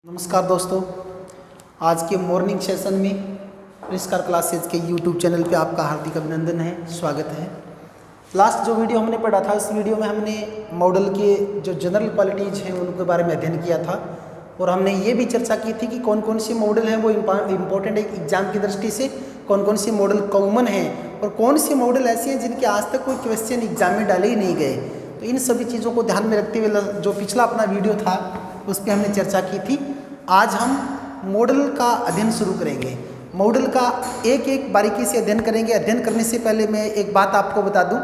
नमस्कार दोस्तों, आज के मॉर्निंग सेशन में परिष्कार क्लासेज के यूट्यूब चैनल पे आपका हार्दिक अभिनंदन है, स्वागत है। लास्ट जो वीडियो हमने पढ़ा था, उस वीडियो में हमने मॉडल के जो जनरल क्वालिटीज़ हैं उनके बारे में अध्ययन किया था और हमने ये भी चर्चा की थी कि कौन कौन से मॉडल हैं वो इम्पोर्टेंट है एग्जाम की दृष्टि से, कौन कौन से मॉडल कॉमन हैं और कौन से मॉडल ऐसे हैं जिनके आज तक कोई क्वेश्चन एग्जाम में डाले ही नहीं गए। तो इन सभी चीज़ों को ध्यान में रखते हुए जो पिछला अपना वीडियो था उस पर हमने चर्चा की थी। आज हम मॉडल का अध्ययन शुरू करेंगे। मॉडल का एक एक बारीकी से अध्ययन करेंगे। अध्ययन करने से पहले मैं एक बात आपको बता दूं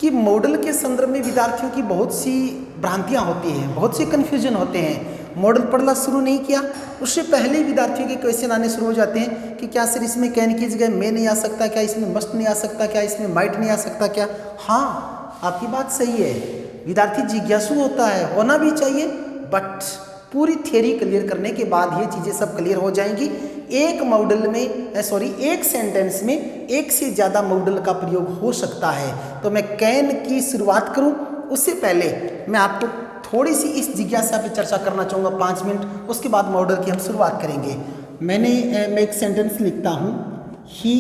कि मॉडल के संदर्भ में विद्यार्थियों की बहुत सी भ्रांतियां होती हैं, बहुत से कन्फ्यूजन होते हैं। मॉडल पढ़ना शुरू नहीं किया उससे पहले ही विद्यार्थियों के क्वेश्चन आने शुरू हो जाते हैं कि क्या सर इसमें कैन की जगह में नहीं आ सकता, क्या इसमें मस्ट नहीं आ सकता, क्या इसमें माइट नहीं आ सकता क्या। हाँ, आपकी बात सही है, विद्यार्थी जिज्ञासु होता है, होना भी चाहिए, बट पूरी थ्योरी क्लियर करने के बाद ये चीज़ें सब क्लियर हो जाएंगी। एक मॉडल में एक सेंटेंस में एक से ज़्यादा मॉडल का प्रयोग हो सकता है। तो मैं कैन की शुरुआत करूं उससे पहले मैं आपको थोड़ी सी इस जिज्ञासा पे चर्चा करना चाहूँगा 5 मिनट, उसके बाद मॉडल की हम शुरुआत करेंगे। मैं एक सेंटेंस लिखता हूँ, he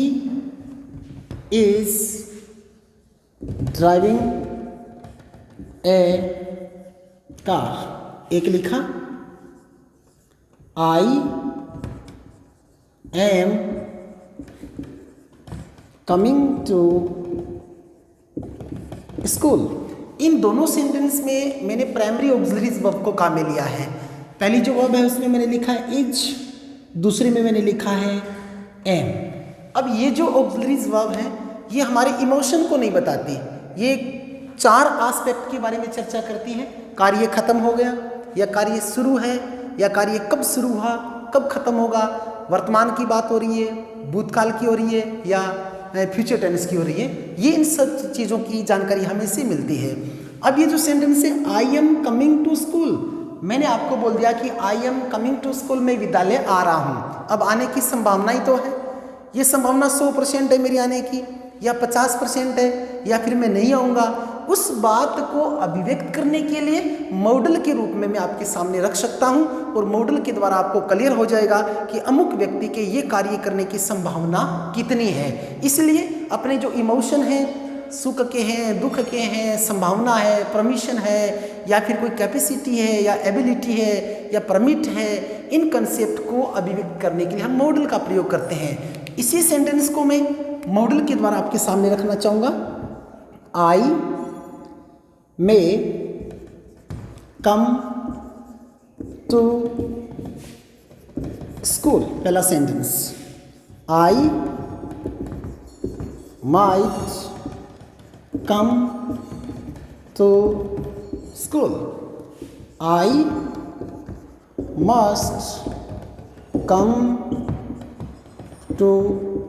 is driving A car, एक लिखा। I am coming to school। इन दोनों सेंटेंस में मैंने प्राइमरी ऑक्सिलरीज वर्ब को काम में लिया है। पहली जो वर्ब है उसमें मैंने लिखा है इज, दूसरे में मैंने लिखा है एम। अब ये जो ऑक्सिलरीज वर्ब है ये हमारे इमोशन को नहीं बताती, ये 4 एस्पेक्ट के बारे में चर्चा करती है। कार्य खत्म हो गया, या कार्य शुरू है, या कार्य कब शुरू हुआ कब खत्म होगा, वर्तमान की बात हो रही है, भूतकाल की हो रही है, या फ्यूचर टेंस की हो रही है। ये इन सब चीज़ों की जानकारी हमें से मिलती है। अब ये जो सेंटेंस है I am coming to school, मैंने आपको बोल दिया कि I am coming to school, मैं विद्यालय आ रहा हूँ। अब आने की संभावना ही तो है, ये संभावना 100% है मेरी आने की, या 50% है, या फिर मैं नहीं आऊँगा। उस बात को अभिव्यक्त करने के लिए मॉडल के रूप में मैं आपके सामने रख सकता हूं और मॉडल के द्वारा आपको क्लियर हो जाएगा कि अमुक व्यक्ति के ये कार्य करने की संभावना कितनी है। इसलिए अपने जो इमोशन हैं, सुख के हैं, दुख के हैं, संभावना है, परमिशन है, या फिर कोई कैपेसिटी है, या एबिलिटी है, या परमिट है, इन कंसेप्ट को अभिव्यक्त करने के लिए हम मॉडल का प्रयोग करते हैं। इसी सेंटेंस को मैं मॉडल के द्वारा आपके सामने रखना चाहूँगा। आई may come to school, पहला sentence. I might come to school, I must come to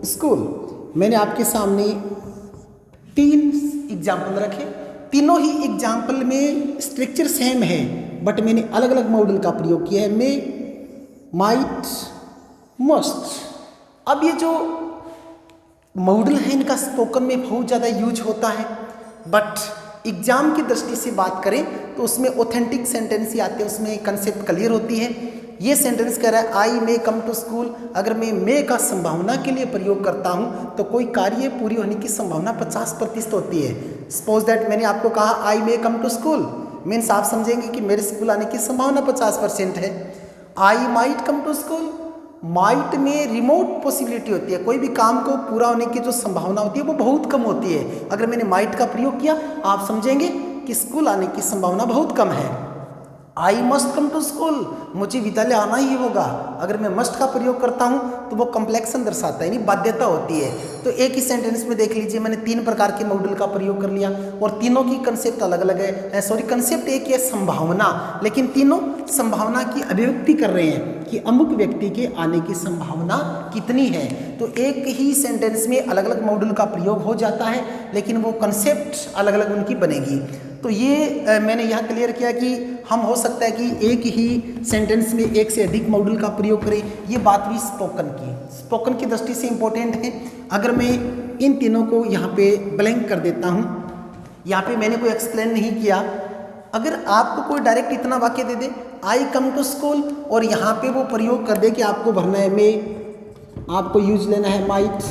school। मैंने आपके सामने 3 एग्जाम्पल रखे, तीनों ही एग्जाम्पल में स्ट्रक्चर सेम है, बट मैंने अलग अलग मॉडल का प्रयोग किया है, मे, माइट, मस्ट। अब ये जो मॉडल है इनका स्पोकन में बहुत ज़्यादा यूज होता है, बट एग्जाम की दृष्टि से बात करें तो उसमें ऑथेंटिक सेंटेंस ही आते हैं, उसमें कंसेप्ट क्लियर होती है। ये सेंटेंस कह रहा है आई मे कम टू स्कूल, अगर मैं मे का संभावना के लिए प्रयोग करता हूँ तो कोई कार्य पूरी होने की संभावना 50% होती है। सपोज दैट मैंने आपको कहा आई मे कम टू स्कूल, मीन्स आप समझेंगे कि मेरे स्कूल आने की संभावना 50% है। I might come to school, might में रिमोट पॉसिबिलिटी होती है, कोई भी काम को पूरा होने की जो संभावना होती है वो बहुत कम होती है। अगर मैंने माइट का प्रयोग किया आप समझेंगे कि स्कूल आने की संभावना बहुत कम है। I must come to school, मुझे विद्यालय आना ही होगा। अगर मैं मस्ट का प्रयोग करता हूँ तो वो कॉम्प्लेक्सन दर्शाता है, यानी बाध्यता होती है। तो एक ही सेंटेंस में देख लीजिए मैंने 3 प्रकार के मॉडल का प्रयोग कर लिया और तीनों की कंसेप्ट अलग अलग है। कंसेप्ट एक है संभावना, लेकिन तीनों संभावना की अभिव्यक्ति कर रहे हैं कि अमुक व्यक्ति के आने की संभावना कितनी है। तो एक ही सेंटेंस में अलग अलग मॉडल का प्रयोग हो जाता है, लेकिन वो कंसेप्ट अलग अलग उनकी बनेगी। तो ये मैंने यहाँ क्लियर किया कि हम हो सकता है कि एक ही सेंटेंस में एक से अधिक मॉडल का प्रयोग करें। ये बात भी स्पोकन की दृष्टि से इम्पोर्टेंट है। अगर मैं इन तीनों को यहाँ पे ब्लैंक कर देता हूँ, यहाँ पे मैंने कोई एक्सप्लेन नहीं किया, अगर आपको कोई डायरेक्ट इतना वाक्य दे दे आई कम टू स्कूल और यहाँ पे वो प्रयोग कर दे कि आपको भरना है मे, आपको यूज लेना है माइट,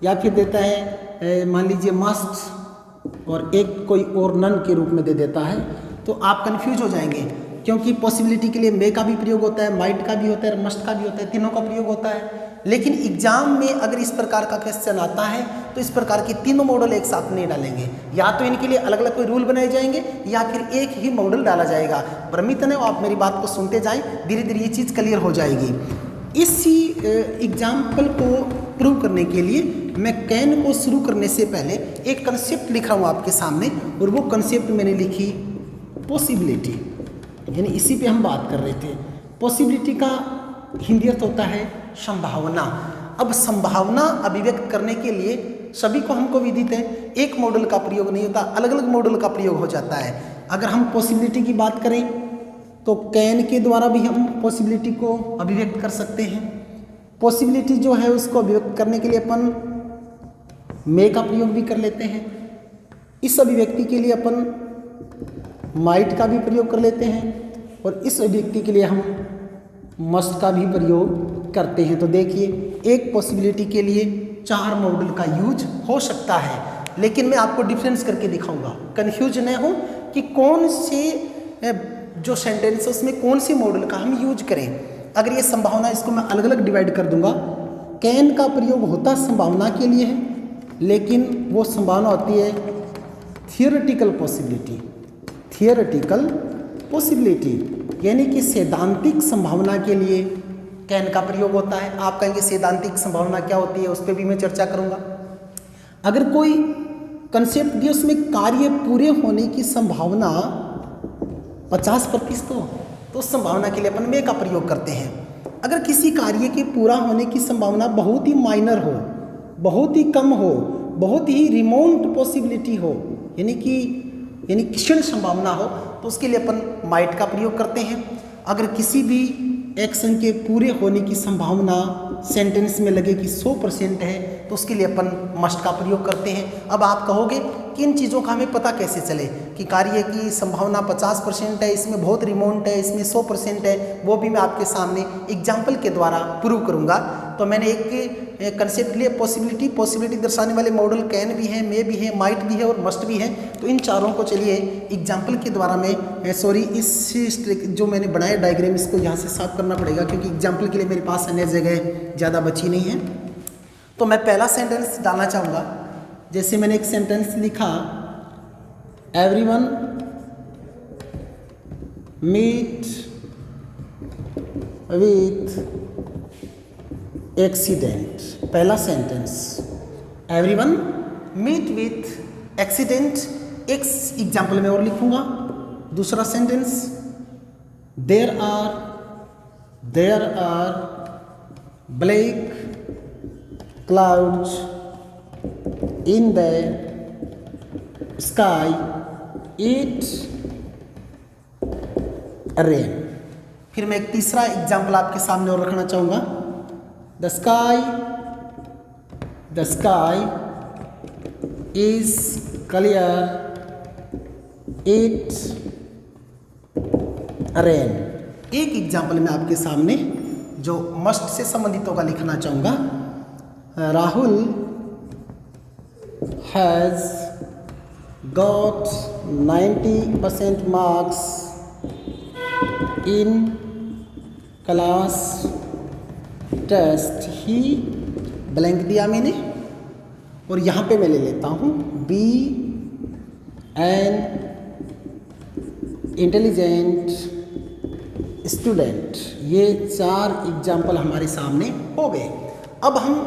या फिर देता है मान लीजिए मस्ट और एक कोई और नन के रूप में दे देता है, तो आप कंफ्यूज हो जाएंगे, क्योंकि पॉसिबिलिटी के लिए मे का भी प्रयोग होता है, माइट का भी होता है, मस्ट का भी होता है, तीनों का प्रयोग होता है। लेकिन एग्जाम में अगर इस प्रकार का क्वेश्चन आता है तो इस प्रकार के तीनों मॉडल एक साथ नहीं डालेंगे, या तो इनके लिए अलग अलग कोई रूल बनाए जाएंगे या फिर एक ही मॉडल डाला जाएगा। भ्रमित न हो आप, मेरी बात को सुनते जाएं, धीरे धीरे ये चीज़ क्लियर हो जाएगी। इसी एग्जाम्पल को प्रूव करने के लिए मैं कैन को शुरू करने से पहले एक कंसेप्ट लिख रहा हूँ आपके सामने, और वो कंसेप्ट मैंने लिखी पॉसिबिलिटी, यानी इसी पे हम बात कर रहे थे। पॉसिबिलिटी का हिंदी अर्थ होता है संभावना। अब संभावना अभिव्यक्त करने के लिए सभी को हमको विदित है, एक मॉडल का प्रयोग नहीं होता, अलग अलग मॉडल का प्रयोग हो जाता है। अगर हम पॉसिबिलिटी की बात करें तो कैन के द्वारा भी हम पॉसिबिलिटी को अभिव्यक्त कर सकते हैं। पॉसिबिलिटी जो है उसको अभिव्यक्त करने के लिए अपन मे का प्रयोग भी कर लेते हैं। इस अभिव्यक्ति के लिए अपन माइट का भी प्रयोग कर लेते हैं, और इस अभिव्यक्ति के लिए हम मस्ट का भी प्रयोग करते हैं। तो देखिए, एक पॉसिबिलिटी के लिए 4 मॉडल का यूज हो सकता है, लेकिन मैं आपको डिफरेंस करके दिखाऊंगा, कंफ्यूज न हो कि कौन से जो सेंटेंस है उसमें कौन सी मॉडल का हम यूज करें। अगर ये संभावना, इसको मैं अलग अलग डिवाइड कर दूंगा। कैन का प्रयोग होता संभावना के लिए है, लेकिन वो संभावना होती है थियोरेटिकल पॉसिबिलिटी। थियोरेटिकल पॉसिबिलिटी यानी कि सैद्धांतिक संभावना के लिए कैन का प्रयोग होता है। आप कहेंगे सैद्धांतिक संभावना क्या होती है, उस पर भी मैं चर्चा करूंगा। अगर कोई कंसेप्ट दिया उसमें कार्य पूरे होने की संभावना 50% हो, तो उस संभावना के लिए अपन मे का प्रयोग करते हैं। अगर किसी कार्य के पूरा होने की संभावना बहुत ही माइनर हो, बहुत ही कम हो, बहुत ही रिमोट पॉसिबिलिटी हो, यानी क्षीण संभावना हो, तो उसके लिए अपन माइट का प्रयोग करते हैं। अगर किसी भी एक्शन के पूरे होने की संभावना सेंटेंस में लगे कि 100% है, तो उसके लिए अपन मस्ट का प्रयोग करते हैं। अब आप कहोगे कि इन चीज़ों का हमें पता कैसे चले कि कार्य की संभावना 50% है, इसमें बहुत रिमोट है, इसमें 100% है, वो भी मैं आपके सामने एग्जाम्पल के द्वारा प्रूव करूँगा। तो मैंने एक कंसेप्ट लिया पॉसिबिलिटी दर्शाने वाले मॉडल कैन भी हैं, मे भी है, माइट भी है और मस्ट भी है। तो इन चारों को चलिए एग्जाम्पल के द्वारा मैं इस जो मैंने बनाया डायग्राम, इसको यहाँ से साफ करना पड़ेगा, क्योंकि एग्जाम्पल के लिए मेरे पास अन्य जगह ज़्यादा बची नहीं है। तो मैं पहला सेंटेंस डालना चाहूँगा। जैसे मैंने एक सेंटेंस लिखा, एवरीवन मीट विथ एक्सीडेंट। पहला sentence, everyone meet with accident. एक एग्जाम्पल में और लिखूंगा। दूसरा sentence, there are black clouds in the sky, it rain। फिर मैं एक तीसरा एग्जाम्पल आपके सामने और रखना चाहूँगा। The sky is clear, it rain। एक एग्जाम्पल में आपके सामने जो मस्ट से संबंधित होगा लिखना चाहूँगा। Rahul has got 90% marks in class test। He blank दिया मैंने, और यहाँ पे मैं ले लेता हूँ बी एन इंटेलिजेंट स्टूडेंट। ये 4 एग्जाम्पल हमारे सामने हो गए। अब हम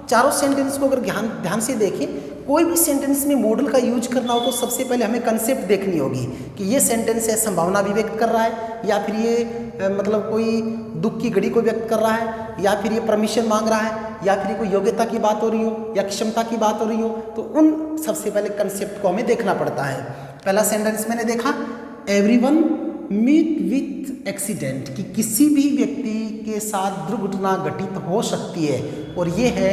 चारों सेंटेंस को अगर ध्यान से देखें, कोई भी सेंटेंस में मॉडल का यूज करना हो तो सबसे पहले हमें कंसेप्ट देखनी होगी कि ये सेंटेंस है संभावना भी व्यक्त कर रहा है, या फिर ये मतलब कोई दुख की घड़ी को व्यक्त कर रहा है, या फिर ये परमिशन मांग रहा है, या फिर कोई योग्यता की बात हो रही हो या क्षमता की बात हो रही हो। तो उन सबसे पहले कंसेप्ट को हमें देखना पड़ता है। पहला सेंटेंस मैंने देखा, एवरीवन मीट विथ एक्सीडेंट, कि किसी भी व्यक्ति के साथ दुर्घटना घटित हो सकती है, और ये है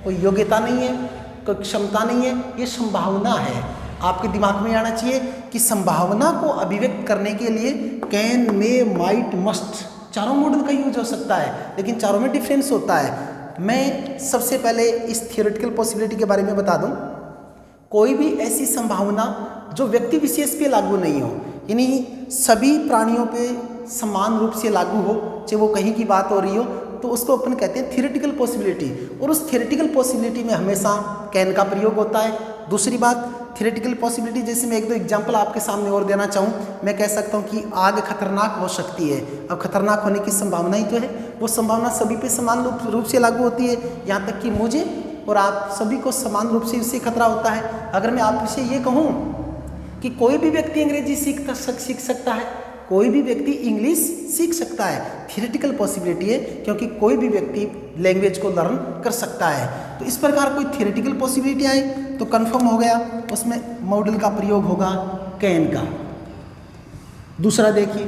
कोई योग्यता नहीं है, कोई क्षमता नहीं है, ये संभावना है। आपके दिमाग में आना चाहिए कि संभावना को अभिव्यक्त करने के लिए कैन, मे, माइट, मस्ट चारों मॉडल का यूज हो सकता है, लेकिन चारों में डिफरेंस होता है। मैं सबसे पहले इस थियोरेटिकल पॉसिबिलिटी के बारे में बता दूं। कोई भी ऐसी संभावना जो व्यक्ति विशेष पे लागू नहीं हो, यानी सभी प्राणियों पे समान रूप से लागू हो, चाहे वो कहीं की बात हो रही हो, तो उसको अपन कहते हैं थियोरेटिकल पॉसिबिलिटी। और उस थियोरेटिकल पॉसिबिलिटी में हमेशा कैन का प्रयोग होता है। दूसरी बात, थियोरेटिकल पॉसिबिलिटी जैसे मैं एक दो एग्जांपल आपके सामने और देना चाहूँ, मैं कह सकता हूँ कि आग खतरनाक हो सकती है। अब खतरनाक होने की संभावना ही तो है, वो संभावना सभी पे समान रूप से लागू होती है, यहाँ तक कि मुझे और आप सभी को समान रूप से इससे खतरा होता है। अगर मैं आपसे ये कहूँ कि कोई भी व्यक्ति अंग्रेजी सीख सकता है, कोई भी व्यक्ति इंग्लिश सीख सकता है, थियोरेटिकल पॉसिबिलिटी है, क्योंकि कोई भी व्यक्ति लैंग्वेज को लर्न कर सकता है। तो इस प्रकार कोई थियोरेटिकल पॉसिबिलिटी आए तो कंफर्म हो गया, उसमें मॉडल का प्रयोग होगा कैन का। दूसरा देखिए,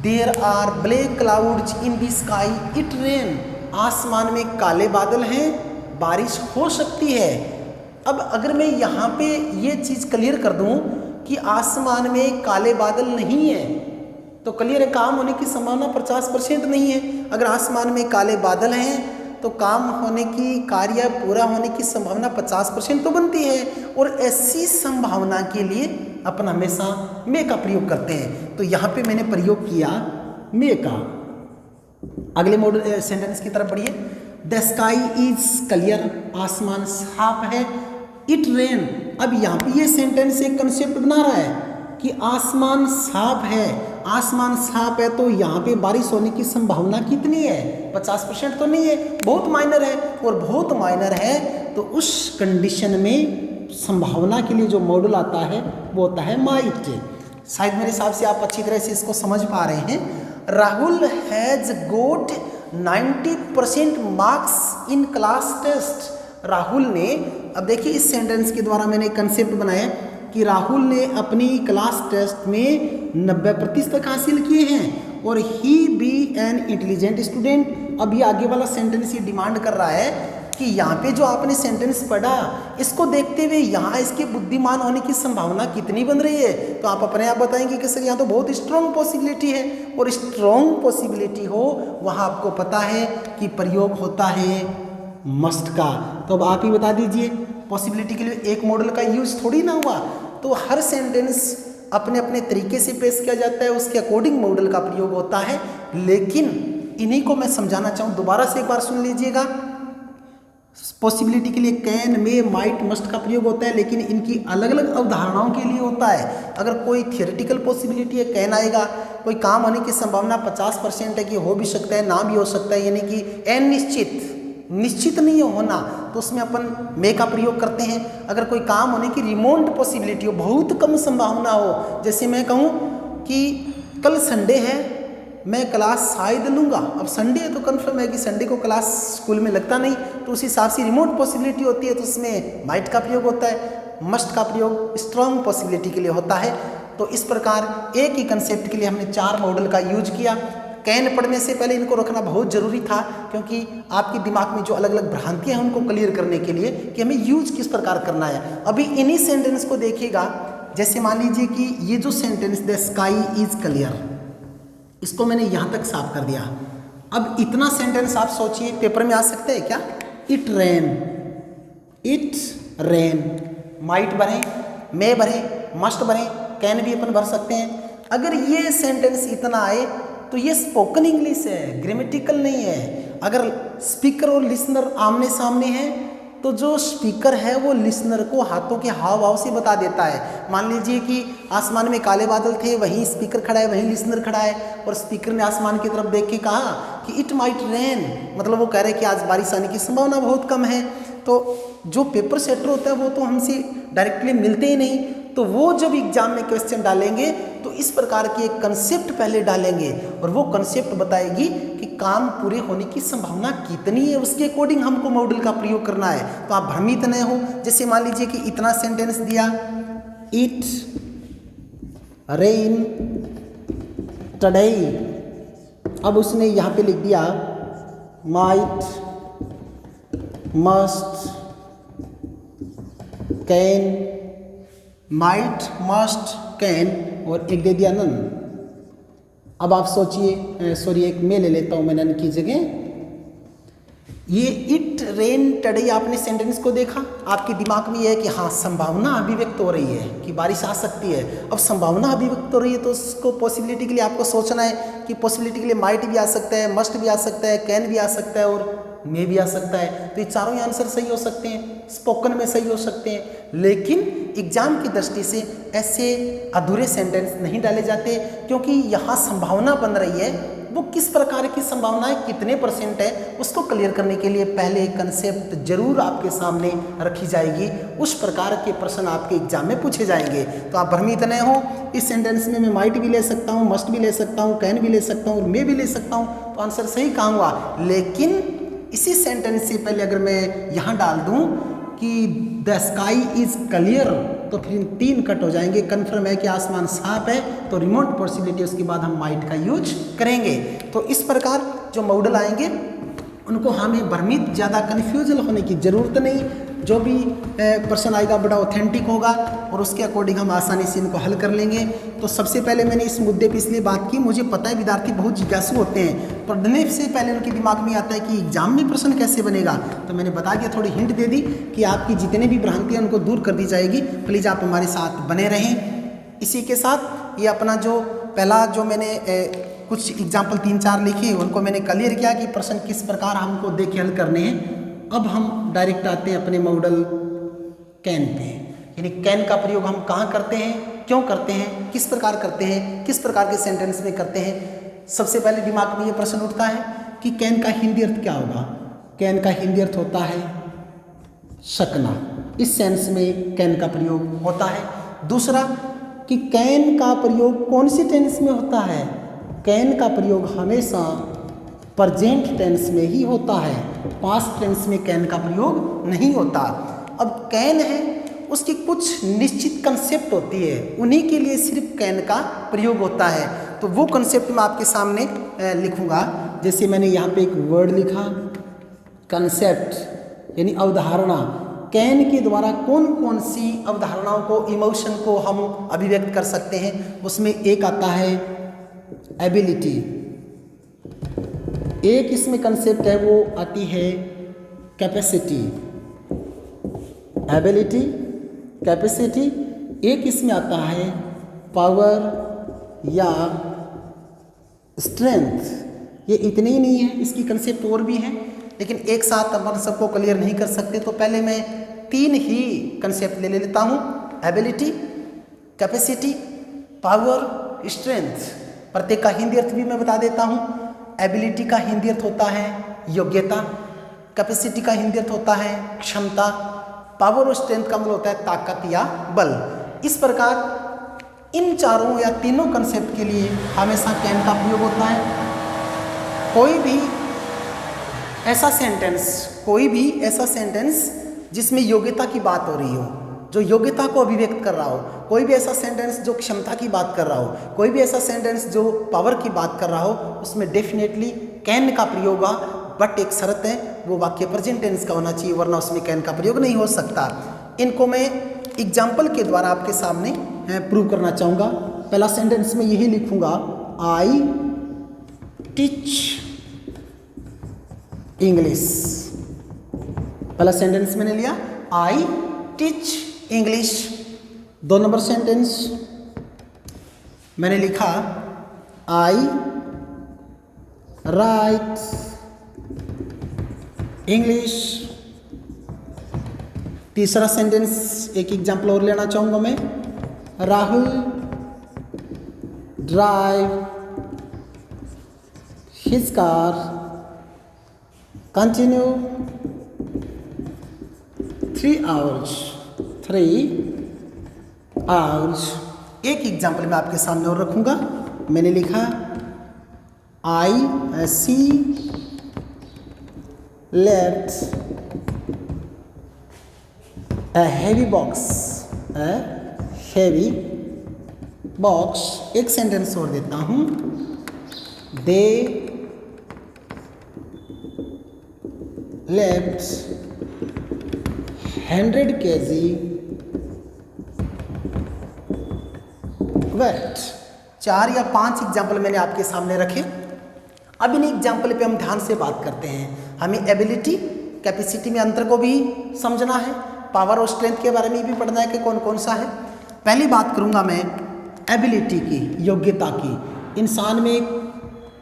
there are black clouds in the sky it rain, आसमान में काले बादल हैं, बारिश हो सकती है। अब अगर मैं यहाँ पे ये चीज़ क्लियर कर दूँ कि आसमान में काले बादल नहीं है, तो क्लियर है काम होने की संभावना 50% नहीं है। अगर आसमान में काले बादल हैं तो काम होने की, कार्य पूरा होने की संभावना 50% तो बनती है, और ऐसी संभावना के लिए अपन हमेशा मे का प्रयोग करते हैं। तो यहाँ पे मैंने प्रयोग किया मे का। अगले मॉडल सेंटेंस की तरफ बढ़िए। द स्काई इज क्लियर, आसमान साफ है, इट रेन। अब यहाँ पे ये सेंटेंस एक कंसेप्ट बना रहा है कि आसमान साफ है, आसमान साफ है तो यहाँ पे बारिश होने की संभावना कितनी है? 50% तो नहीं है, बहुत माइनर है। और बहुत माइनर है तो उस कंडीशन में संभावना के लिए जो मॉडल आता है वो होता है माइट। शायद मेरे हिसाब से आप अच्छी तरह से इसको समझ पा रहे हैं। Rahul has got 90% marks in class test. Rahul ने, अब देखिए इस सेंटेंस के द्वारा मैंने कंसेप्ट बनाया कि राहुल ने अपनी क्लास टेस्ट में 90% हासिल किए हैं, और ही बी एन इंटेलिजेंट स्टूडेंट। अब ये आगे वाला सेंटेंस ये डिमांड कर रहा है कि यहाँ पे जो आपने सेंटेंस पढ़ा, इसको देखते हुए यहाँ इसके बुद्धिमान होने की संभावना कितनी बन रही है? तो आप अपने आप बताएंगे कि सर यहाँ तो बहुत स्ट्रॉन्ग पॉसिबिलिटी है, और स्ट्रॉन्ग पॉसिबिलिटी हो वहाँ आपको पता है कि प्रयोग होता है मस्ट का। तो अब आप ही बता दीजिए, पॉसिबिलिटी के लिए एक मॉडल का यूज थोड़ी ना हुआ, तो हर सेंटेंस अपने अपने तरीके से पेश किया जाता है, उसके अकॉर्डिंग मॉडल का प्रयोग होता है। लेकिन इन्हीं को मैं समझाना चाहूँ, दोबारा से एक बार सुन लीजिएगा। पॉसिबिलिटी के लिए कैन, मे, माइट, मस्ट का प्रयोग होता है, लेकिन इनकी अलग अलग अवधारणाओं के लिए होता है। अगर कोई थियोरेटिकल पॉसिबिलिटी है कैन आएगा, कोई काम होने की संभावना 50% है कि हो भी सकता है, ना भी हो सकता है, यानी कि निश्चित नहीं होना, तो उसमें अपन मे का प्रयोग करते हैं। अगर कोई काम होने की रिमोट पॉसिबिलिटी हो, बहुत कम संभावना हो, जैसे मैं कहूँ कि कल संडे है, मैं क्लास शायद लूँगा। अब संडे है तो कन्फर्म है कि संडे को क्लास स्कूल में लगता नहीं, तो उस हिसाब से रिमोट पॉसिबिलिटी होती है, तो उसमें माइट का प्रयोग होता है। मस्ट का प्रयोग स्ट्रॉन्ग पॉसिबिलिटी के लिए होता है। तो इस प्रकार एक ही कंसेप्ट के लिए हमने 4 मॉडल का यूज किया। कैन पढ़ने से पहले इनको रखना बहुत ज़रूरी था, क्योंकि आपके दिमाग में जो अलग अलग भ्रांतियां हैं उनको क्लियर करने के लिए कि हमें यूज किस प्रकार करना है। अभी इन्हीं सेंटेंस को देखिएगा, जैसे मान लीजिए कि ये जो sentence the sky is clear, इसको मैंने यहाँ तक साफ कर दिया। अब इतना सेंटेंस आप सोचिए पेपर में आ सकते हैं क्या? इट रेन, माइट भरें, मे भरें, मस्ट भरें, कैन भी अपन भर सकते हैं। अगर ये सेंटेंस इतना आए तो ये स्पोकन इंग्लिश है, ग्रामेटिकल नहीं है। अगर स्पीकर और लिसनर आमने सामने हैं तो जो स्पीकर है वो लिसनर को हाथों के हाव भाव से बता देता है। मान लीजिए कि आसमान में काले बादल थे, वहीं स्पीकर खड़ा है, वहीं लिसनर खड़ा है, और स्पीकर ने आसमान की तरफ देख के कहा कि इट माइट रेन, मतलब वो कह रहे हैं कि आज बारिश आने की संभावना बहुत कम है। तो जो पेपर सेटर होता है वो तो हमसे डायरेक्टली मिलते ही नहीं, तो वो जब एग्जाम में क्वेश्चन डालेंगे तो इस प्रकार की एक कंसेप्ट पहले डालेंगे, और वो कंसेप्ट बताएगी कि काम पूरे होने की संभावना कितनी है, उसके अकॉर्डिंग हमको मॉडल का प्रयोग करना है। तो आप भ्रमित न हो। जैसे मान लीजिए कि इतना सेंटेंस दिया, इट रेन टुडे, अब उसने यहाँ पे लिख दिया might, must, can, might, must, can और एक दे दिया नन। अब आप सोचिए, सॉरी एक मैं ले लेता हूँ, मैं नन की जगह। ये इट रेन टडे आपने सेंटेंस को देखा, आपके दिमाग में ये है कि हाँ संभावना अभिव्यक्त हो रही है कि बारिश आ सकती है। अब संभावना अभिव्यक्त हो रही है तो उसको पॉसिबिलिटी के लिए आपको सोचना है कि पॉसिबिलिटी के लिए माइट भी आ सकता है, मस्ट भी आ सकता है, कैन भी आ सकता है और मे भी आ सकता है। तो ये चारों ही आंसर सही हो सकते हैं, स्पोकन में सही हो सकते हैं। लेकिन एग्जाम की दृष्टि से ऐसे अधूरे सेंटेंस नहीं डाले जाते, क्योंकि यहाँ संभावना बन रही है। वो किस प्रकार की संभावना है, कितने परसेंट है, उसको क्लियर करने के लिए पहले एक कंसेप्ट जरूर आपके सामने रखी जाएगी। उस प्रकार के प्रश्न आपके एग्जाम में पूछे जाएंगे। तो आप भ्रमित न हो, इस सेंटेंस में मैं माइट भी ले सकता हूँ, मस्ट भी ले सकता हूँ, कैन भी ले सकता हूँ और मे भी ले सकता हूँ, तो आंसर सही कहाँ हुआ। लेकिन इसी सेंटेंस से पहले अगर मैं यहाँ डाल दूँ कि द स्काई इज क्लियर, तो फिर 3 कट हो जाएंगे। कन्फर्म है कि आसमान साफ है, तो रिमोट पॉसिबिलिटी उसके बाद हम माइट का यूज करेंगे। तो इस प्रकार जो मॉडल आएंगे उनको हमें भ्रमित, ज़्यादा कन्फ्यूजन होने की ज़रूरत नहीं। जो भी प्रश्न आएगा बड़ा ऑथेंटिक होगा और उसके अकॉर्डिंग हम आसानी से इनको हल कर लेंगे। तो सबसे पहले मैंने इस मुद्दे पे इसलिए बात की, मुझे पता है विद्यार्थी बहुत जिज्ञासु होते हैं, पढ़ने से पहले उनके दिमाग में आता है कि एग्जाम में प्रश्न कैसे बनेगा। तो मैंने बता दिया, थोड़ी हिंट दे दी कि आपकी जितने भी भ्रांतियाँ उनको दूर कर दी जाएगी। प्लीज़ आप हमारे साथ बने रहें। इसी के साथ ये अपना जो पहला जो मैंने कुछ एग्जाम्पल 3-4 लिखे, उनको मैंने क्लियर किया कि प्रश्न किस प्रकार हमको देख के हल करने हैं। अब हम डायरेक्ट आते हैं अपने मॉडल कैन पे, यानी कैन का प्रयोग हम कहाँ करते हैं, क्यों करते हैं, किस प्रकार करते हैं, किस प्रकार के सेंटेंस में करते हैं। सबसे पहले दिमाग में ये प्रश्न उठता है कि कैन का हिंदी अर्थ क्या होगा। कैन का हिंदी अर्थ होता है सकना, इस सेंस में कैन का प्रयोग होता है। दूसरा कि कैन का प्रयोग कौन सी टेंस में होता है। कैन का प्रयोग हमेशा प्रेजेंट टेंस में ही होता है, पास्ट टेंस में कैन का प्रयोग नहीं होता। अब कैन है, उसकी कुछ निश्चित कंसेप्ट होती है, उन्हीं के लिए सिर्फ कैन का प्रयोग होता है। तो वो कंसेप्ट मैं आपके सामने लिखूंगा। जैसे मैंने यहाँ पे एक वर्ड लिखा कंसेप्ट, यानी अवधारणा। कैन के द्वारा कौन कौन सी अवधारणाओं को, इमोशन को हम अभिव्यक्त कर सकते हैं। उसमें एक आता है एबिलिटी, एक इसमें कंसेप्ट है वो आती है कैपेसिटी, एबिलिटी, कैपेसिटी। एक इसमें आता है पावर या स्ट्रेंथ। ये इतने ही नहीं है, इसकी कंसेप्ट और भी हैं, लेकिन एक साथ अपन सबको क्लियर नहीं कर सकते। तो पहले मैं 3 ही कंसेप्ट ले लेता हूँ, एबिलिटी, कैपेसिटी, पावर, स्ट्रेंथ। प्रत्येक का हिंदी अर्थ भी मैं बता देता हूँ। एबिलिटी का हिंदी अर्थ होता है योग्यता, कैपेसिटी का हिंदी अर्थ होता है क्षमता, पावर और स्ट्रेंथ का मतलब होता है ताकत या बल। इस प्रकार इन चारों या तीनों कंसेप्ट के लिए हमेशा कैन का प्रयोग होता है। कोई भी ऐसा सेंटेंस जिसमें योग्यता की बात हो रही हो, जो योग्यता को अभिव्यक्त कर रहा हो, कोई भी ऐसा सेंटेंस जो क्षमता की बात कर रहा हो, कोई भी ऐसा सेंटेंस जो पावर की बात कर रहा हो, उसमें डेफिनेटली कैन का प्रयोग होगा। बट एक शर्त है, वो वाक्य प्रेजेंट टेंस का होना चाहिए, वरना उसमें कैन का प्रयोग नहीं हो सकता। इनको मैं एग्जाम्पल के द्वारा आपके सामने प्रूव करना चाहूँगा। पहला सेंटेंस में यही लिखूँगा, आई टीच इंग्लिश। पहला सेंटेंस मैंने लिया, I teach English. 2 number sentence मैंने लिखा, आई राइट इंग्लिश। तीसरा सेंटेंस एक एग्जाम्पल और लेना चाहूँगा मैं, Rahul drive his car continue 3 hours. एक एग्जाम्पल मैं आपके सामने और रखूँगा। मैंने लिखा, आई सी लेफ्ट a heavy box। एक सेंटेंस और देता हूँ, they left 100 kg वेट। 4 या 5 एग्जाम्पल मैंने आपके सामने रखे। अब इन एग्जाम्पल पे हम ध्यान से बात करते हैं। हमें एबिलिटी कैपेसिटी में अंतर को भी समझना है, पावर और स्ट्रेंथ के बारे में भी पढ़ना है कि कौन कौन सा है। पहली बात करूंगा मैं एबिलिटी की, योग्यता की। इंसान में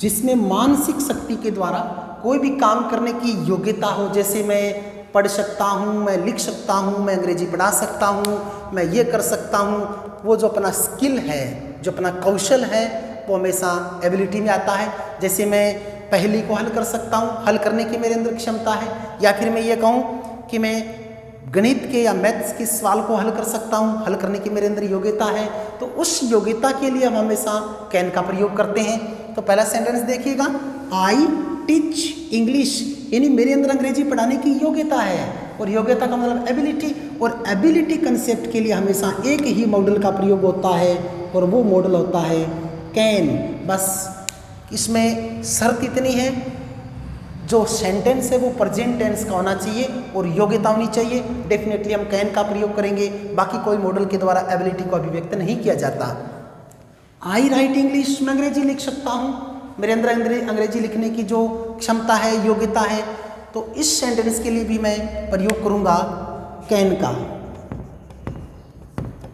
जिसमें मानसिक शक्ति के द्वारा कोई भी काम करने की योग्यता हो, जैसे मैं पढ़ सकता हूँ, मैं लिख सकता हूँ, मैं अंग्रेजी पढ़ा सकता हूँ, मैं ये कर सकता हूँ, वो जो अपना स्किल है, जो अपना कौशल है, वो हमेशा एबिलिटी में आता है। जैसे मैं पहेली को हल कर सकता हूँ, हल करने की मेरे अंदर क्षमता है, या फिर मैं ये कहूँ कि मैं गणित के या मैथ्स के सवाल को हल कर सकता हूँ, हल करने की मेरे अंदर योग्यता है। तो उस योग्यता के लिए हम हमेशा कैन का प्रयोग करते हैं। तो पहला सेंटेंस देखिएगा, आई टीच इंग्लिश, यानी मेरे अंदर अंग्रेजी पढ़ाने की योग्यता है। और योग्यता का मतलब एबिलिटी, और एबिलिटी कंसेप्ट के लिए हमेशा एक ही मॉडल का प्रयोग होता है, और वो मॉडल होता है कैन। बस इसमें शर्त इतनी है, जो सेंटेंस है वो प्रेजेंट टेंस का होना चाहिए और योग्यता होनी चाहिए। डेफिनेटली हम कैन का प्रयोग करेंगे, बाकी कोई मॉडल के द्वारा एबिलिटी को अभिव्यक्त नहीं किया जाता। आई राइट इंग्लिश, मैं अंग्रेजी लिख सकता हूँ, मेरे अंदर अंग्रेजी लिखने की जो क्षमता है, योग्यता है। तो इस सेंटेंस के लिए भी मैं प्रयोग करूँगा कैन का।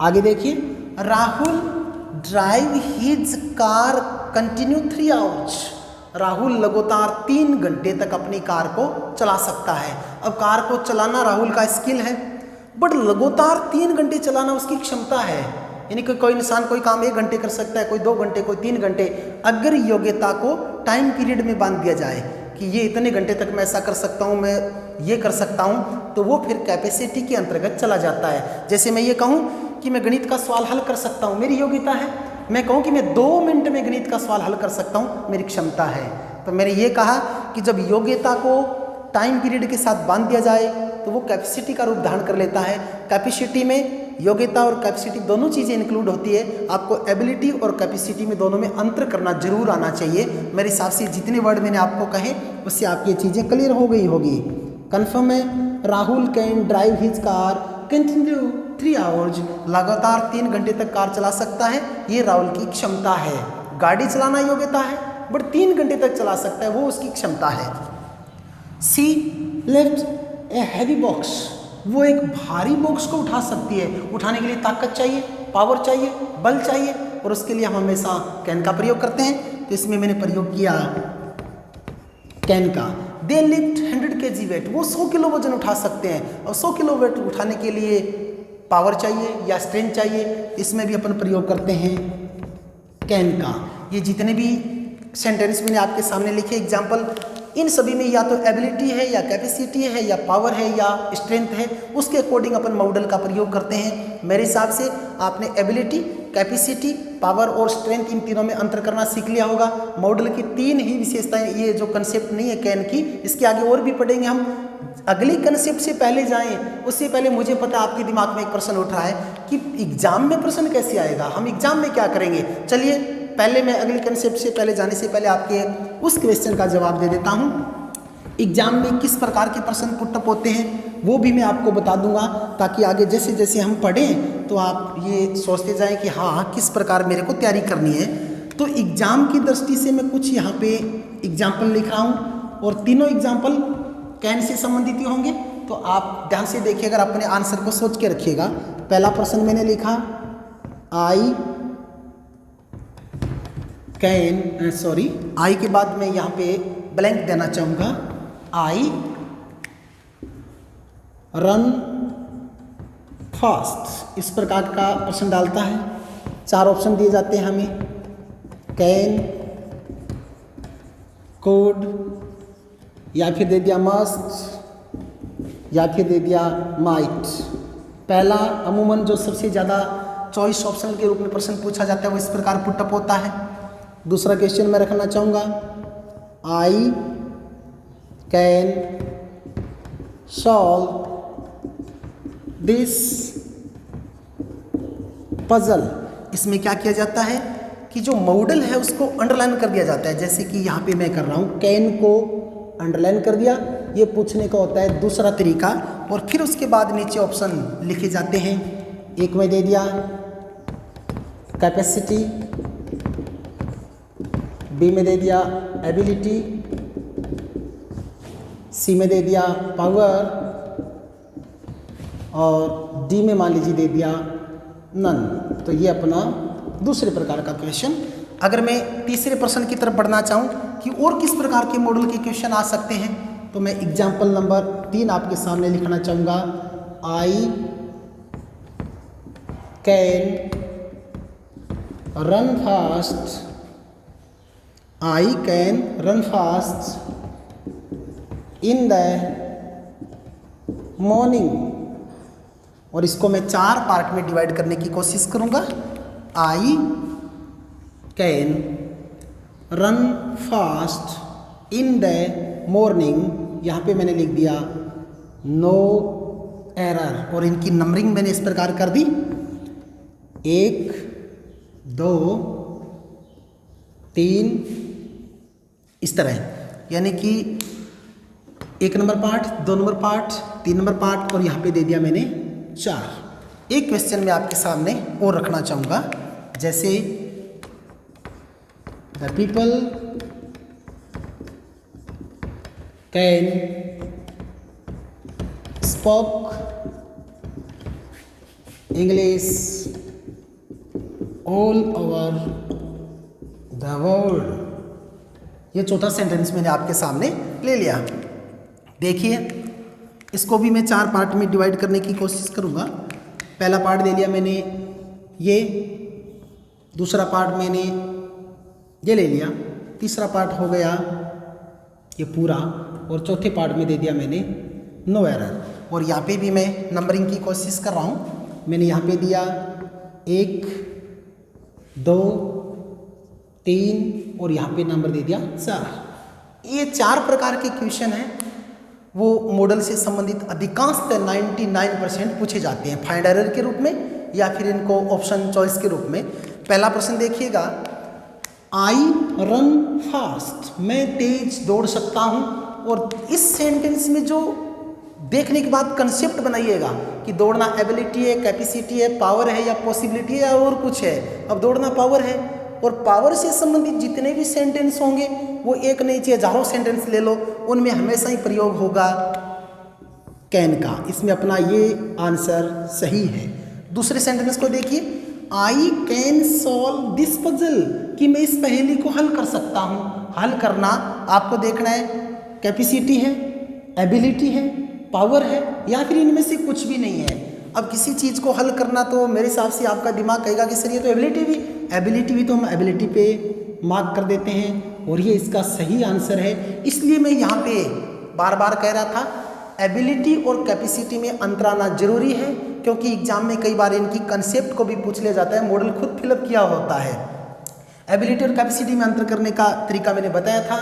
आगे देखिए, Rahul drive his car continue 3 hours. Rahul लगातार 3 घंटे तक अपनी कार को चला सकता है। अब कार को चलाना राहुल का स्किल है, बट लगातार 3 घंटे चलाना उसकी क्षमता है। यानी कि कोई इंसान कोई काम 1 घंटे कर सकता है, कोई 2 घंटे, कोई 3 घंटे। अगर योग्यता को टाइम पीरियड में बांध दिया जाए कि ये इतने घंटे तक मैं ऐसा कर सकता हूँ, मैं ये कर सकता हूँ, तो वो फिर कैपेसिटी के अंतर्गत चला जाता है। जैसे मैं ये कहूँ कि मैं गणित का सवाल हल कर सकता हूँ, मेरी योग्यता है। मैं कहूँ कि मैं 2 मिनट में गणित का सवाल हल कर सकता हूँ, मेरी क्षमता है। तो मैंने ये कहा कि जब योग्यता को टाइम पीरियड के साथ बांध दिया जाए तो वो कैपेसिटी का रूप धारण कर लेता है। कैपेसिटी में योग्यता और कैपेसिटी दोनों चीज़ें इंक्लूड होती है। आपको एबिलिटी और कैपेसिटी में दोनों में अंतर करना जरूर आना चाहिए। मेरे हिसाब से जितने वर्ड मैंने आपको कहे उससे आपकी ये चीज़ें क्लियर हो गई होगी। कन्फर्म है, Rahul can drive his car continue 3 hours, लगातार 3 घंटे तक कार चला सकता है, ये राहुल की क्षमता है। गाड़ी चलाना योग्यता है, बट 3 घंटे तक चला सकता है, वो उसकी क्षमता है। सी लिफ्ट ए हैवी बॉक्स, वो एक भारी बॉक्स को उठा सकती है। उठाने के लिए ताकत चाहिए, पावर चाहिए, बल चाहिए, और उसके लिए हम हमेशा कैन का प्रयोग करते हैं। तो इसमें मैंने प्रयोग किया कैन का। दे लिफ्ट 100 kg वेट, वो 100 किलो वजन उठा सकते हैं, और 100 किलो वेट उठाने के लिए पावर चाहिए या स्ट्रेंथ चाहिए। इसमें भी अपन प्रयोग करते हैं कैन का। ये जितने भी सेंटेंस मैंने आपके सामने लिखे एग्जाम्पल, इन सभी में या तो एबिलिटी है या कैपेसिटी है या पावर है या स्ट्रेंथ है, उसके अकॉर्डिंग अपन मॉडल का प्रयोग करते हैं। मेरे हिसाब से आपने एबिलिटी, कैपेसिटी, पावर और स्ट्रेंथ, इन तीनों में अंतर करना सीख लिया होगा। मॉडल की 3 ही विशेषताएं, ये जो कंसेप्ट नहीं है कैन की, इसके आगे और भी पढ़ेंगे हम। अगली कंसेप्ट से पहले जाएं, उससे पहले मुझे पता है आपके दिमाग में एक प्रश्न उठ रहा है कि एग्जाम में प्रश्न कैसे आएगा, हम एग्जाम में क्या करेंगे। चलिए पहले मैं अगली कंसेप्ट से पहले जाने से पहले आपके उस क्वेश्चन का जवाब दे देता हूँ। एग्जाम में किस प्रकार के प्रश्न पुटअप होते हैं वो भी मैं आपको बता दूंगा, ताकि आगे जैसे जैसे हम पढ़ें तो आप ये सोचते जाएं कि हाँ किस प्रकार मेरे को तैयारी करनी है। तो एग्जाम की दृष्टि से मैं कुछ यहाँ पे एग्जाम्पल लिख रहा हूँ, और तीनों एग्जाम्पल कैन से संबंधित ही होंगे। तो आप ध्यान से देखिएगा, अपने आंसर को सोच के रखिएगा। पहला प्रश्न मैंने लिखा आई कैन, सॉरी आई के बाद मैं यहाँ पे ब्लैंक देना चाहूँगा, आई रन फास्ट, इस प्रकार का प्रश्न डालता है। 4 ऑप्शन दिए जाते हैं हमें, कैन, कोड, या फिर दे दिया मस्ट, या फिर दे दिया माइट। पहला अमूमन जो सबसे ज़्यादा चॉइस ऑप्शन के रूप में प्रश्न पूछा जाता है वो इस प्रकार पुटअप होता है। दूसरा क्वेश्चन मैं रखना चाहूँगा, I can solve this puzzle. इसमें क्या किया जाता है कि जो मॉडल है उसको अंडरलाइन कर दिया जाता है। जैसे कि यहाँ पे मैं कर रहा हूँ, कैन को अंडरलाइन कर दिया। ये पूछने का होता है दूसरा तरीका, और फिर उसके बाद नीचे ऑप्शन लिखे जाते हैं। एक में दे दिया कैपेसिटी, बी में दे दिया एबिलिटी, सी में दे दिया पावर और डी में मान लीजिए दे दिया नन। तो ये अपना दूसरे प्रकार का क्वेश्चन। अगर मैं तीसरे प्रश्न की तरफ बढ़ना चाहूँ कि और किस प्रकार के मॉडल के क्वेश्चन आ सकते हैं, तो मैं एग्जाम्पल नंबर 3 आपके सामने लिखना चाहूँगा। I can run fast, I can run fast in the morning. और इसको मैं 4 पार्ट में डिवाइड करने की कोशिश करूँगा। I can run fast in the morning, यहाँ पे मैंने लिख दिया नो एरर। और इनकी नंबरिंग मैंने इस प्रकार कर दी 1 2 3 इस तरह, यानी कि 1 number part, 2 number part, 3 number part और यहाँ पे दे दिया मैंने 4। एक क्वेश्चन मैं आपके सामने और रखना चाहूँगा, जैसे the people can spoke English all over the world. ये चौथा सेंटेंस मैंने आपके सामने ले लिया। देखिए, इसको भी मैं 4 पार्ट में डिवाइड करने की कोशिश करूँगा। पहला पार्ट ले लिया मैंने ये, दूसरा पार्ट मैंने ये ले लिया, तीसरा पार्ट हो गया ये पूरा, और चौथे पार्ट में दे दिया मैंने नो एरर। और यहाँ पे भी मैं नंबरिंग की कोशिश कर रहा हूँ। मैंने यहाँ पे दिया 1 2 3 और यहाँ पे नंबर दे दिया 4। ये 4 प्रकार के क्वेश्चन हैं, वो मॉडल से संबंधित अधिकांशतः 99% पूछे जाते हैं फाइंड एरर के रूप में या फिर इनको ऑप्शन चॉइस के रूप में। पहला प्रश्न देखिएगा, आई रन फास्ट, मैं तेज दौड़ सकता हूँ। और इस सेंटेंस में जो देखने के बाद कंसेप्ट बनाइएगा कि दौड़ना एबिलिटी है, कैपेसिटी है, पावर है या पॉसिबिलिटी है और कुछ है। अब दौड़ना पावर है और पावर से संबंधित जितने भी सेंटेंस होंगे वो एक नहीं चाहिए, हजारों सेंटेंस ले लो, उनमें हमेशा ही प्रयोग होगा कैन का। इसमें अपना ये आंसर सही है। दूसरे सेंटेंस को देखिए, I can solve this puzzle, कि मैं इस पहेली को हल कर सकता हूँ। हल करना आपको देखना है कैपेसिटी है, एबिलिटी है, पावर है या फिर इनमें से कुछ भी नहीं है। अब किसी चीज़ को हल करना तो मेरे हिसाब से आपका दिमाग कहेगा कि सर ये तो एबिलिटी भी तो हम एबिलिटी पे मार्क कर देते हैं और ये इसका सही आंसर है। इसलिए मैं यहाँ पे बार बार कह रहा था एबिलिटी और कैपेसिटी में अंतर आना जरूरी है, क्योंकि एग्जाम में कई बार इनकी कंसेप्ट को भी पूछ लिया जाता है, मॉडल खुद फिलअप किया होता है। एबिलिटी और कैपेसिटी में अंतर करने का तरीका मैंने बताया था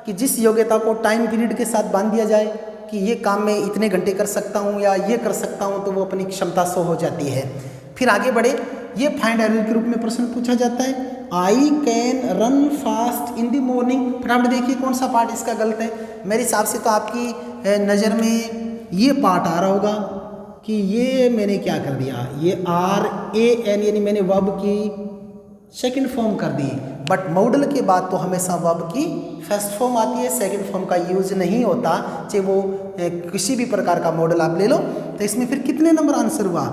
कि जिस योग्यता को टाइम पीरियड के साथ बांध दिया जाए कि ये काम मैं इतने घंटे कर सकता हूँ या ये कर सकता हूँ, तो वो अपनी क्षमता शो हो जाती है। फिर आगे बढ़े, ये फाइंड एरर के रूप में प्रश्न पूछा जाता है, I can run fast in the morning. फटाफट देखिए कौन सा पार्ट इसका गलत है। मेरे हिसाब से तो आपकी नज़र में ये पार्ट आ रहा होगा कि ये मैंने क्या कर दिया, ये RAN यानी मैंने वर्ब की सेकंड फॉर्म कर दी। बट मॉडल के बाद तो हमेशा वर्ब की फर्स्ट फॉर्म आती है, सेकंड फॉर्म का यूज नहीं होता, चाहे वो किसी भी प्रकार का मॉडल आप ले लो। तो इसमें फिर कितने नंबर आंसर हुआ,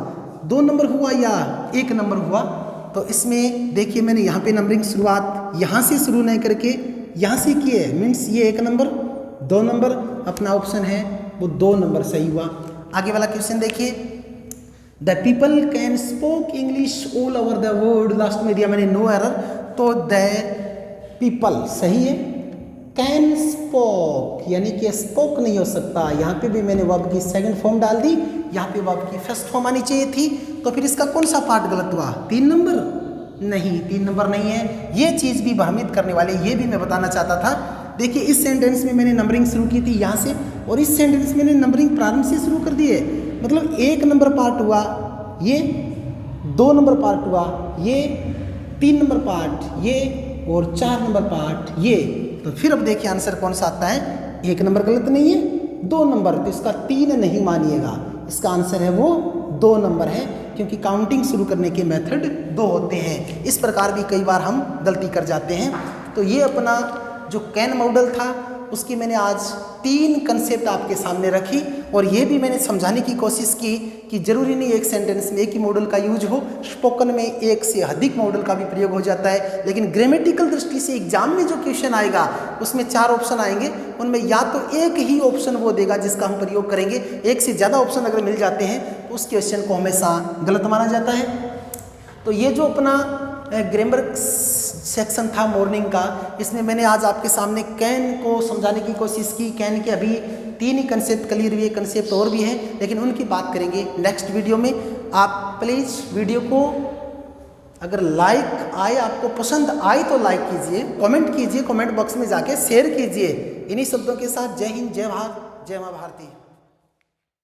2 नंबर हुआ या 1 नंबर हुआ। तो इसमें देखिए मैंने यहाँ पे नंबरिंग शुरुआत यहाँ से शुरू नहीं करके यहाँ से की है, मीन्स ये 1 नंबर 2 नंबर अपना ऑप्शन है वो 2 नंबर सही हुआ। आगे वाला क्वेश्चन देखिए, the people can spoke English all over the world, last में दिया मैंने नो एरर, तो द पीपल सही है। कैन स्पोक यानी कि स्पोक नहीं हो सकता, यहाँ पे भी मैंने वर्ब की सेकंड फॉर्म डाल दी, यहाँ पे वर्ब की फर्स्ट फॉर्म आनी चाहिए थी। तो फिर इसका कौन सा पार्ट गलत हुआ, 3 नंबर? नहीं, 3 नंबर नहीं है। ये चीज़ भी भ्रमित करने वाले, ये भी मैं बताना चाहता था। देखिए इस सेंटेंस में मैंने नंबरिंग शुरू की थी यहाँ से, और इस सेंटेंस में मैंने नंबरिंग प्रारंभ से शुरू कर दी है। मतलब 1 नंबर पार्ट हुआ ये, 2 नंबर पार्ट हुआ ये, 3 नंबर पार्ट ये और 4 नंबर पार्ट ये। तो फिर अब देखिए आंसर कौन सा आता है, 1 नंबर गलत नहीं है, 2 नंबर, तो इसका 3 नहीं मानिएगा, इसका आंसर है वो 2 नंबर है। क्योंकि काउंटिंग शुरू करने के मेथड 2 होते हैं। इस प्रकार भी कई बार हम गलती कर जाते हैं। तो ये अपना जो कैन मॉडल था उसकी मैंने आज 3 कंसेप्ट आपके सामने रखी और ये भी मैंने समझाने की कोशिश की कि जरूरी नहीं एक सेंटेंस में एक ही मॉडल का यूज हो, स्पोकन में एक से अधिक मॉडल का भी प्रयोग हो जाता है। लेकिन ग्रामेटिकल दृष्टि से एग्जाम में जो क्वेश्चन आएगा उसमें 4 ऑप्शन आएंगे, उनमें या तो एक ही ऑप्शन वो देगा जिसका हम प्रयोग करेंगे, एक से ज़्यादा ऑप्शन अगर मिल जाते हैं तो उस क्वेश्चन को हमेशा गलत माना जाता है। तो ये जो अपना ग्रामर सेक्शन था मॉर्निंग का, इसमें मैंने आज आपके सामने कैन को समझाने की कोशिश की। कैन के अभी 3 ही कंसेप्ट क्लियर हुए, कंसेप्ट और भी हैं लेकिन उनकी बात करेंगे नेक्स्ट वीडियो में। आप प्लीज़ वीडियो को अगर लाइक आए, आपको पसंद आए तो लाइक कीजिए, कमेंट कीजिए, कमेंट बॉक्स में जाके शेयर कीजिए। इन्हीं शब्दों के साथ जय हिंद, जय भारत, जय माँ भारती।